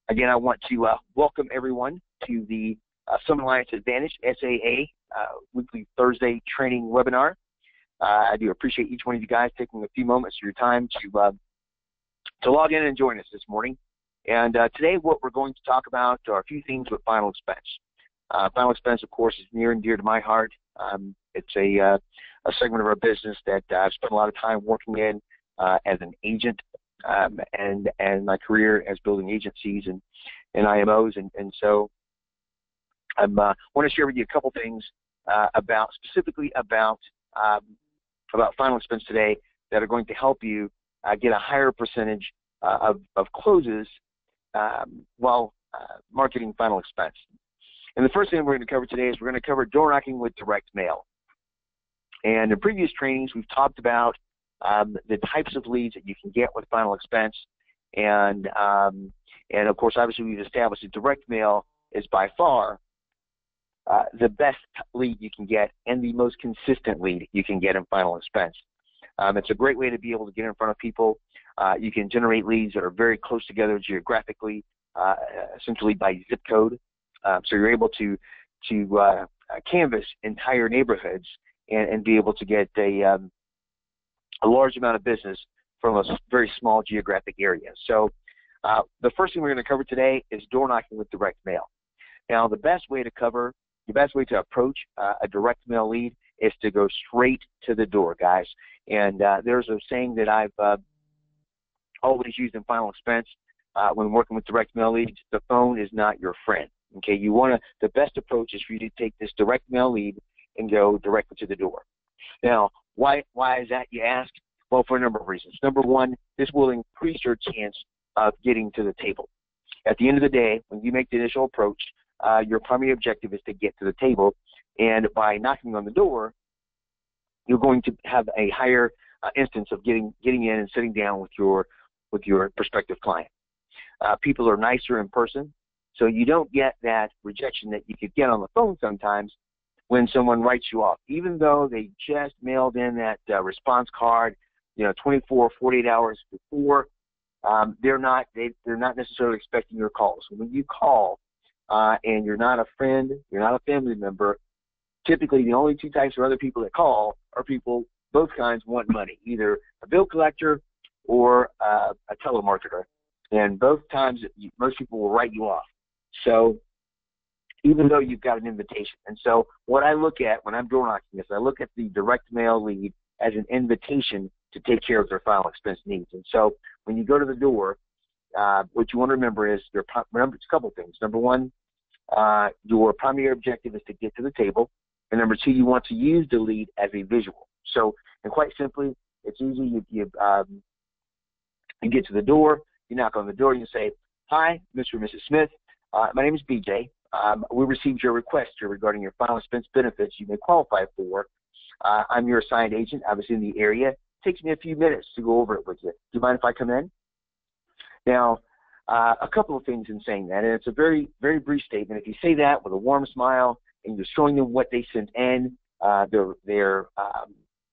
Again, I want to welcome everyone to the Summit Alliance Advantage SAA weekly Thursday training webinar. I do appreciate each one of you guys taking a few moments of your time to log in and join us this morning. And today what we're going to talk about are a few things with final expense. Final expense, of course, is near and dear to my heart. It's a segment of our business that I've spent a lot of time working in as an agent and my career as building agencies and IMOs. And so I want to share with you a couple things specifically about final expense today that are going to help you get a higher percentage of closes while marketing final expense. And the first thing we're going to cover today is we're going to cover door knocking with direct mail. And in previous trainings, we've talked about the types of leads that you can get with final expense. And of course, obviously, we've established that direct mail is by far the best lead you can get and the most consistent lead you can get in final expense. It's a great way to be able to get in front of people. You can generate leads that are very close together geographically, essentially by zip code. So you're able to canvas entire neighborhoods and be able to get a large amount of business from a very small geographic area. So the first thing we're going to cover today is door knocking with direct mail. Now, the best way to approach a direct mail lead is to go straight to the door, guys. And there's a saying that I've always used in final expense when working with direct mail leads: the phone is not your friend. Okay, the best approach is for you to take this direct mail lead and go directly to the door. Now, why is that, you ask? Well, for a number of reasons. Number one, this will increase your chance of getting to the table. At the end of the day, when you make the initial approach, your primary objective is to get to the table, and by knocking on the door, you're going to have a higher instance of getting in and sitting down with your prospective client. People are nicer in person, so you don't get that rejection that you could get on the phone sometimes when someone writes you off, even though they just mailed in that response card, 24, 48 hours before. They're not necessarily expecting your call. So when you call and you're not a friend, you're not a family member, typically the only two types of other people that call are people, both kinds, want money, either a bill collector or a telemarketer. And both times, most people will write you off. So even though you've got an invitation. And so what I look at when I'm door knocking is I look at the direct mail lead as an invitation to take care of their final expense needs. And so when you go to the door, what you want to remember is it's a couple things. Number one, your primary objective is to get to the table. And number two, you want to use the lead as a visual. So, and quite simply, it's easy. You get to the door, you knock on the door, you say, "Hi, Mr. and Mrs. Smith. My name is BJ. We received your request here regarding your final expense benefits you may qualify for. I'm your assigned agent. I was in the area. It takes me a few minutes to go over it with you. Do you mind if I come in?" Now, a couple of things in saying that, and it's a very, very brief statement. If you say that with a warm smile and you're showing them what they sent in, they're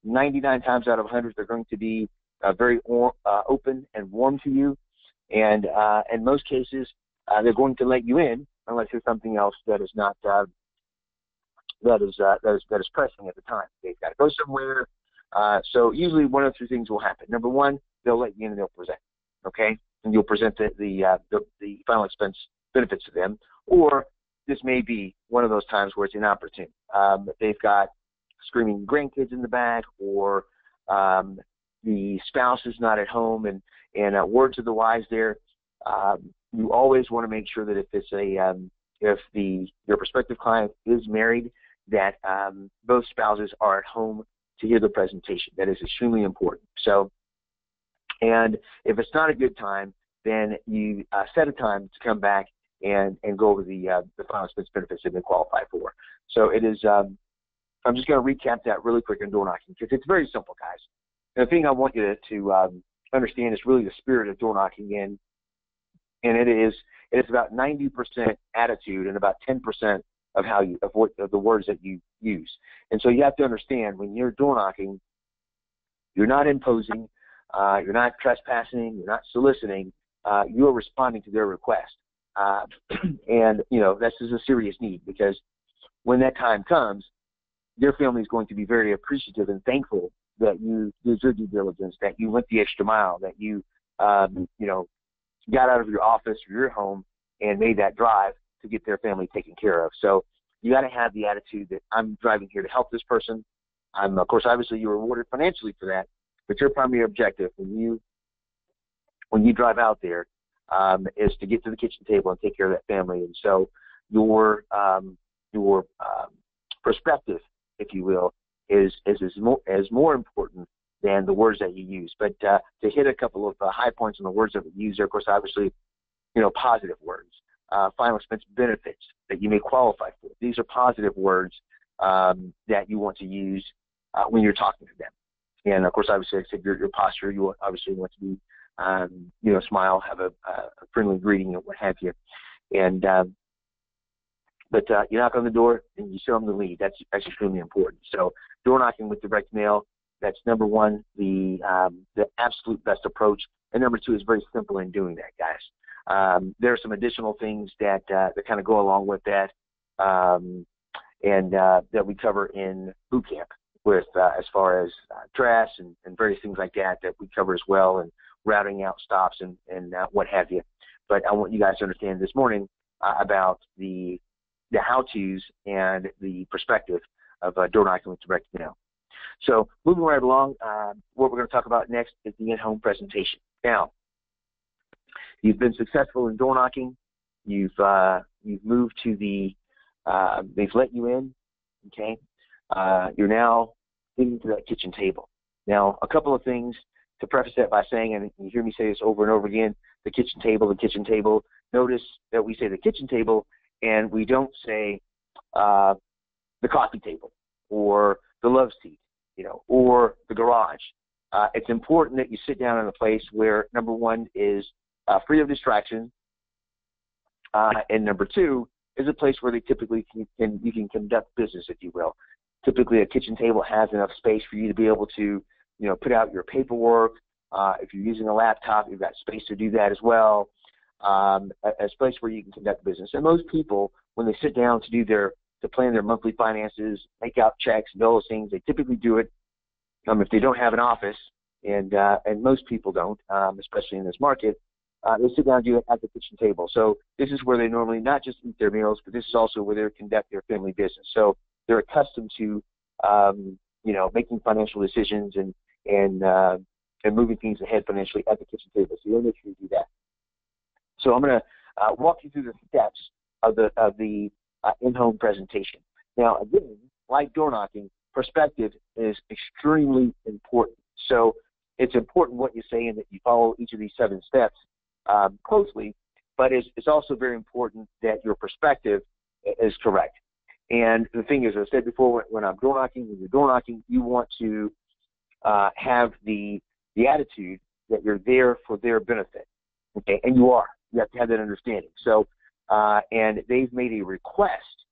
99 times out of 100, they're going to be very open and warm to you. And in most cases, they're going to let you in unless there's something else that is not that is pressing at the time. They've got to go somewhere. So usually one of two things will happen. Number one, they'll let you in and they'll present. Okay, and you'll present the final expense benefits to them. Or this may be one of those times where it's inopportune. They've got screaming grandkids in the back, or the spouse is not at home, and word to the wise there. You always want to make sure that if your prospective client is married, that both spouses are at home to hear the presentation. That is extremely important. So, and if it's not a good time, then you set a time to come back and go over the final expense benefits that they qualify for. So it is. I'm just going to recap that really quick on door knocking because it's very simple, guys. And the thing I want you to understand is really the spirit of door knocking, and it is about 90% attitude and about 10% of the words that you use. And so you have to understand when you're door knocking, you're not imposing, you're not trespassing, you're not soliciting, you are responding to their request. And, this is a serious need, because when that time comes, their family is going to be very appreciative and thankful that you did your due diligence, that you went the extra mile, that you, got out of your office or your home and made that drive to get their family taken care of. So you got to have the attitude that I'm driving here to help this person. Of course, obviously you're rewarded financially for that, but your primary objective when you drive out there is to get to the kitchen table and take care of that family. And so your perspective, if you will, is more important than the words that you use. But to hit a couple of high points on the words that we use there, of course, obviously, positive words, final expense benefits that you may qualify for. These are positive words that you want to use when you're talking to them. And of course, obviously, like I said, your posture, you obviously want to be, smile, have a friendly greeting, and what have you. And but you knock on the door and you show them the lead. That's extremely important. So door knocking with direct mail, that's number one, the absolute best approach. And number two is very simple in doing that, guys. There are some additional things that kind of go along with that, and that we cover in boot camp with as far as trash and various things like that we cover as well, and routing out stops and what have you. But I want you guys to understand this morning about the how-tos and the perspective of door knocking with direct mail. So moving right along, what we're going to talk about next is the in-home presentation. Now, you've been successful in door knocking. You've moved to they've let you in, okay? You're now getting to that kitchen table. Now, a couple of things to preface that by saying, and you hear me say this over and over again, the kitchen table, the kitchen table. Notice that we say the kitchen table, and we don't say the coffee table or the love seat, or the garage. It's important that you sit down in a place where, number one, is free of distraction, and number two, is a place where they typically you can conduct business, if you will. Typically, a kitchen table has enough space for you to be able to, put out your paperwork. If you're using a laptop, you've got space to do that as well. A place where you can conduct business. And most people, when they sit down to plan their monthly finances, make out checks, and all those things, they typically do it if they don't have an office, and most people don't, especially in this market. They sit down and do it at the kitchen table. So this is where they normally not just eat their meals, but this is also where they conduct their family business. So they're accustomed to, making financial decisions and moving things ahead financially at the kitchen table. So you'll make sure you do that. So I'm going to walk you through the steps of the in-home presentation. Now, again, like door knocking, perspective is extremely important. So it's important what you say and that you follow each of these 7 steps closely, but it's also very important that your perspective is correct. And the thing is, as I said before, when I'm door knocking, when you're door knocking, you want to have the attitude that you're there for their benefit, okay? And you are. You have to have that understanding. So, and they've made a request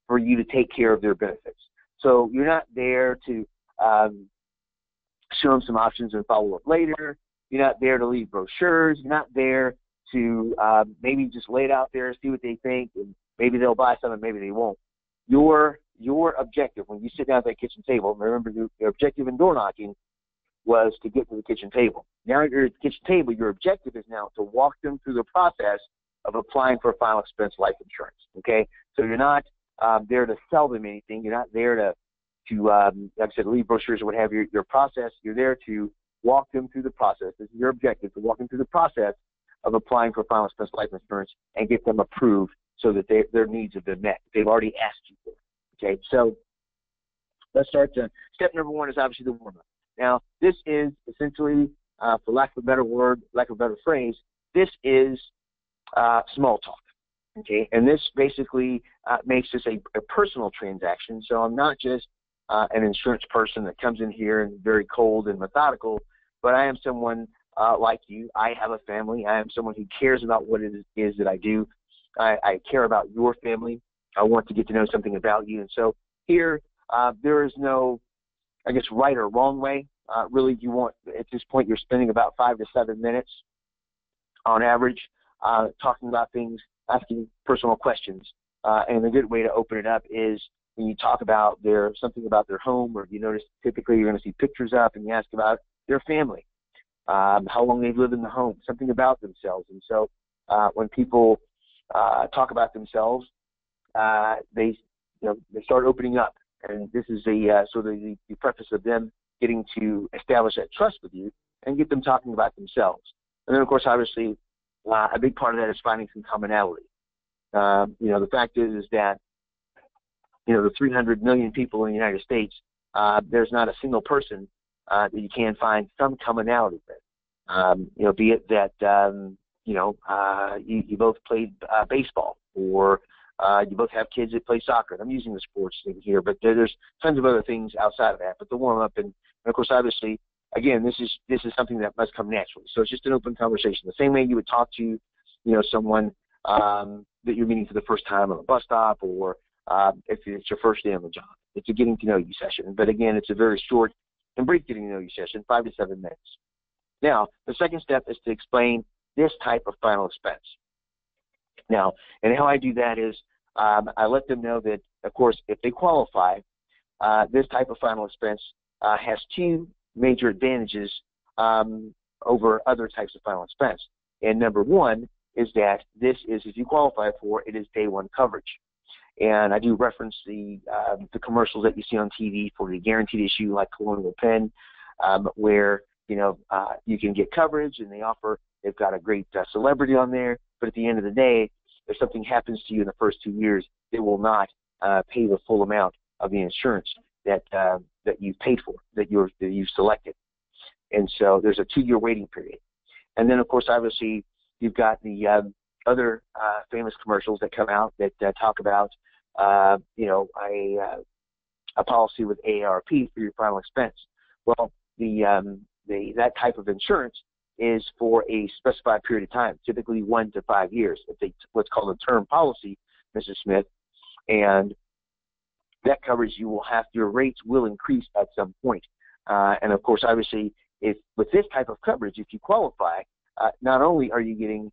for you to take care of their benefits. So you're not there to show them some options and follow up later. You're not there to leave brochures. You're not there to maybe just lay it out there, see what they think, and maybe they'll buy some and maybe they won't. Your objective when you sit down at that kitchen table, remember your objective in door knocking was to get to the kitchen table. Now you're at the kitchen table, your objective is now to walk them through the process of applying for final expense life insurance, okay? So you're not there to sell them anything. You're not there to like I said, leave brochures or what have you. Your process, you're there to walk them through the process. This is your objective, to walk them through the process of applying for final expense life insurance and get them approved so that their needs have been met. They've already asked you for it, okay? So let's start. Step number 1 is obviously the warm-up. Now, this is essentially, for lack of a better word, lack of a better phrase, this is small talk, okay? And this basically makes this a personal transaction. So I'm not just an insurance person that comes in here and very cold and methodical, but I am someone like you. I have a family. I am someone who cares about what it is that I do. I care about your family. I want to get to know something about you. And so here, there is no, I guess, right or wrong way. Really, you want, at this point, you're spending about 5 to 7 minutes on average talking about things asking personal questions. And a good way to open it up is when you talk about something about their home, or you notice typically you're going to see pictures up, and you ask about their family, how long they've lived in the home, something about themselves. And so when people talk about themselves, they start opening up, and this is sort of the preface of them getting to establish that trust with you and get them talking about themselves. And then, of course, obviously, a big part of that is finding some commonality. The fact is that the 300 million people in the United States, there's not a single person that you can't find some commonality with. Be it that you both played baseball, or you both have kids that play soccer. I'm using the sports thing here, but there's tons of other things outside of that. But the warm up, and of course, obviously, again, this is something that must come naturally. So it's just an open conversation, the same way you would talk to someone that you're meeting for the first time on a bus stop, or if it's your first day on the job. It's a getting to know you session. But again, it's a very short and brief getting to know you session, 5 to 7 minutes. Now, the second step is to explain this type of final expense. Now, and how I do that is I let them know that, of course, if they qualify, this type of final expense has two major advantages over other types of final expense. And number one is that this is, if you qualify for it, is day one coverage. And I do reference the commercials that you see on TV for the guaranteed issue, like Colonial Penn, where you can get coverage, and they've got a great celebrity on there. But at the end of the day, if something happens to you in the first 2 years, they will not pay the full amount of the insurance that you've paid for, that you've selected. And so there's a 2-year waiting period. And then, of course, obviously, you've got the other famous commercials that come out that talk about a policy with AARP for your final expense. Well, that type of insurance is for a specified period of time, typically 1 to 5 years. It's what's called a term policy, Mrs. Smith, and that covers your rates will increase at some point. And of course, obviously, with this type of coverage, if you qualify, not only are you getting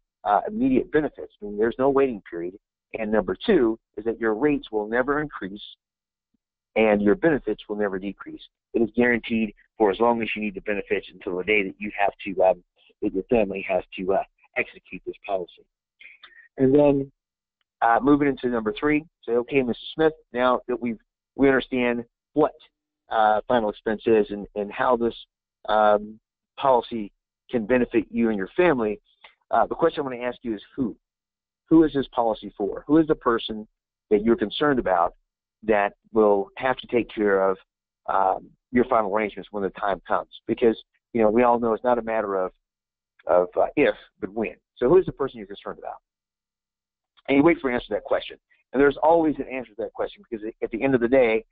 immediate benefits, I mean, there's no waiting period, and number two is that your rates will never increase and your benefits will never decrease. It is guaranteed for as long as you need the benefits until the day that you have to, that your family has to execute this policy. And then moving into number three, say, okay, Mrs. Smith, now that we understand what final expense is and how this policy can benefit you and your family, the question I'm going to ask you is who? Who is this policy for? Who is the person that you're concerned about that will have to take care of your final arrangements when the time comes? Because, we all know it's not a matter of if, but when. So who is the person you're concerned about? And you wait for an answer to that question. And there's always an answer to that question, because at the end of the day,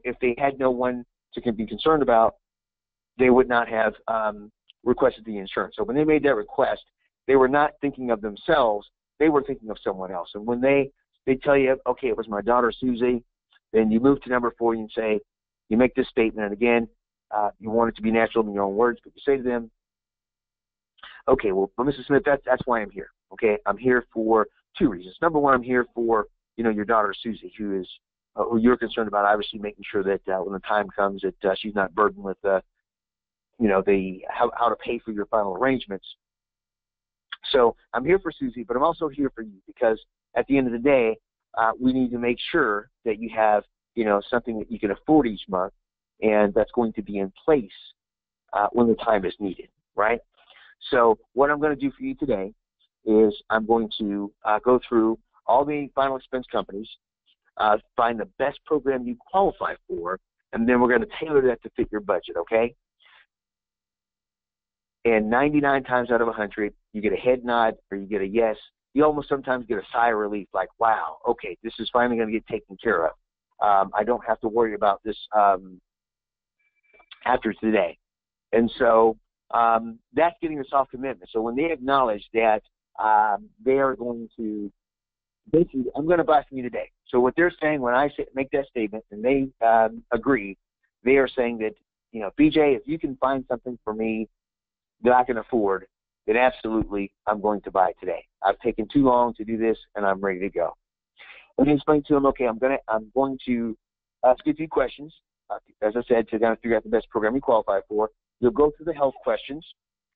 if they had no one to be concerned about, they would not have requested the insurance. So when they made that request, they were not thinking of themselves, they were thinking of someone else. And when they tell you, okay, it was my daughter Susie, then you move to number 4 and say, you make this statement, and again, you want it to be natural in your own words, but you say to them, okay, well, Mrs. Smith, that's why I'm here. Okay, I'm here for 2 reasons. Number one, I'm here for, your daughter Susie, who you're concerned about, obviously making sure that when the time comes that she's not burdened with, how to pay for your final arrangements. So I'm here for Susie, but I'm also here for you because at the end of the day, we need to make sure that you have, something that you can afford each month, and that's going to be in place when the time is needed, right? So what I'm going to do for you today is I'm going to go through all the final expense companies, find the best program you qualify for, and then we're going to tailor that to fit your budget, okay? And 99 times out of 100, you get a head nod or you get a yes. You almost sometimes get a sigh of relief, like, wow, okay, this is finally going to get taken care of. I don't have to worry about this after today. And so that's getting a soft commitment. So when they acknowledge that they are going to, basically, I'm going to buy from you today. So what they're saying when I make that statement and they agree, they are saying that, BJ, if you can find something for me that I can afford, then absolutely I'm going to buy it today. I've taken too long to do this, and I'm ready to go. Let me explain to them, okay, I'm going to ask you a few questions, as I said, to kind of figure out the best program you qualify for. You'll go through the health questions,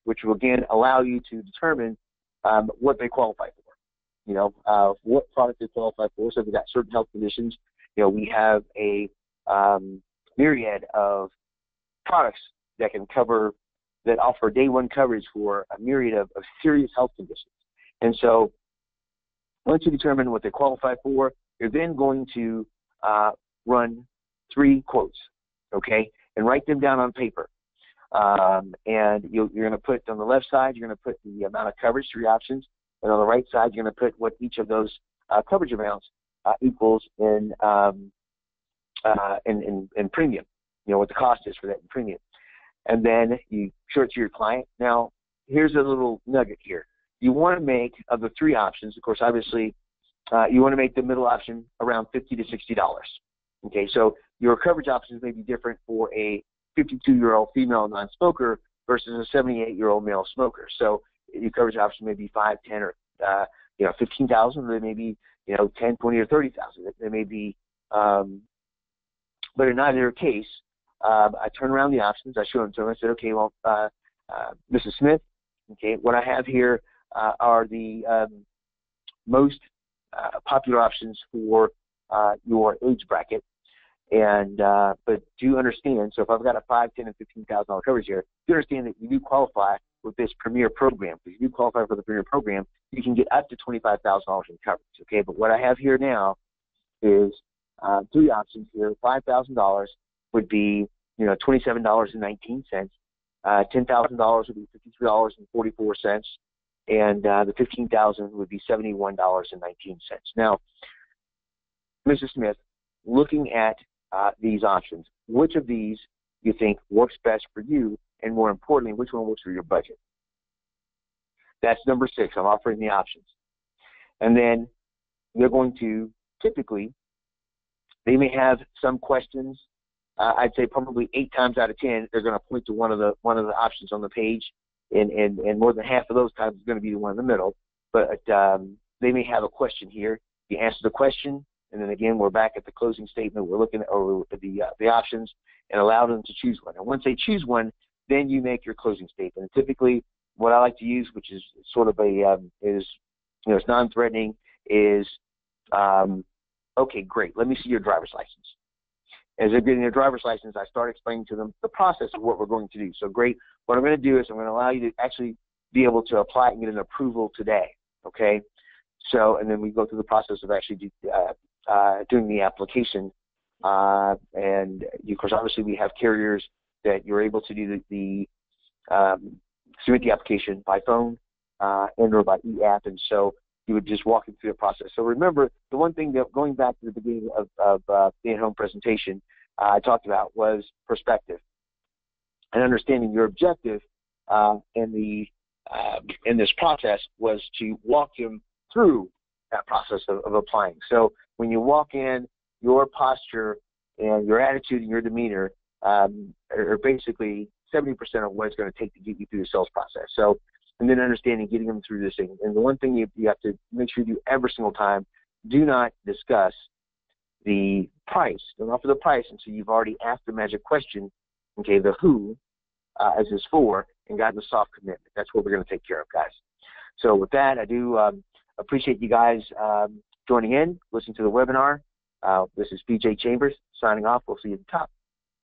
which will, again, allow you to determine what they qualify for. You know, what product they qualify for. So if you've got certain health conditions, you know, we have a myriad of products that can cover, that offer day one coverage for a myriad of serious health conditions. And so once you determine what they qualify for, you're then going to run 3 quotes, okay, and write them down on paper. And you're going to put on the left side, you're going to put the amount of coverage, 3 options, and on the right side, you're going to put what each of those coverage amounts equals in premium, you know, what the cost is for that in premium. And then you show it to your client. Now, here's a little nugget here. You want to make, of the 3 options, of course, obviously, you want to make the middle option around $50 to $60. Okay, so your coverage options may be different for a 52-year-old female non-smoker versus a 78-year-old male smoker. So your coverage option may be 5, 10, or you know, 15,000. They may be, you know, 10, 20, or 30,000. They may be, but in either case, I turn around the options. I show them to them. I said, okay, well, Mrs. Smith, okay, what I have here are the most popular options for your age bracket. And but do understand, so if I've got a $5, $10, and $15,000 coverage here, do understand that you do qualify with this Premier program. If you do qualify for the Premier program, you can get up to $25,000 in coverage. Okay, but what I have here now is 3 options here. $5,000 would be, you know, $27.19. $10,000 would be $53.44, and the $15,000 would be $71.19. Now, Mrs. Smith, looking at these options, which of these you think works best for you, and more importantly, which one works for your budget? That's number 6. I'm offering the options. And then they're going to, typically, they may have some questions. I'd say probably 8 times out of 10, they're going to point to one of the options on the page, and more than half of those times is going to be the one in the middle. But they may have a question here. You answer the question, and then again, we're back at the closing statement. We're looking at the options and allow them to choose one. And once they choose one, then you make your closing statement. And typically, what I like to use, which is sort of it's non-threatening, is okay, great. Let me see your driver's license. As they're getting their driver's license, I start explaining to them the process of what we're going to do. So great. What I'm going to do is I'm going to allow you to actually be able to apply and get an approval today. Okay. So, and then we go through the process of actually doing the application. And of course, obviously, we have carriers that you're able to do submit the application by phone and or by e-app, and so you would just walk them through the process. So remember, the one thing that, going back to the beginning of the at-home presentation I talked about, was perspective and understanding your objective in this process was to walk them through that process of applying. So when you walk in, your posture and your attitude and your demeanor are basically 70% of what it's going to take to get you through the sales process. So, and then understanding getting them through this thing. And the one thing you have to make sure you do every single time, do not discuss the price. Don't offer the price until you've already asked the magic question, okay, the who, as is for, and gotten the soft commitment. That's what we're going to take care of, guys. So with that, I do appreciate you guys joining in, listening to the webinar. This is BJ Chambers signing off. We'll see you at the top.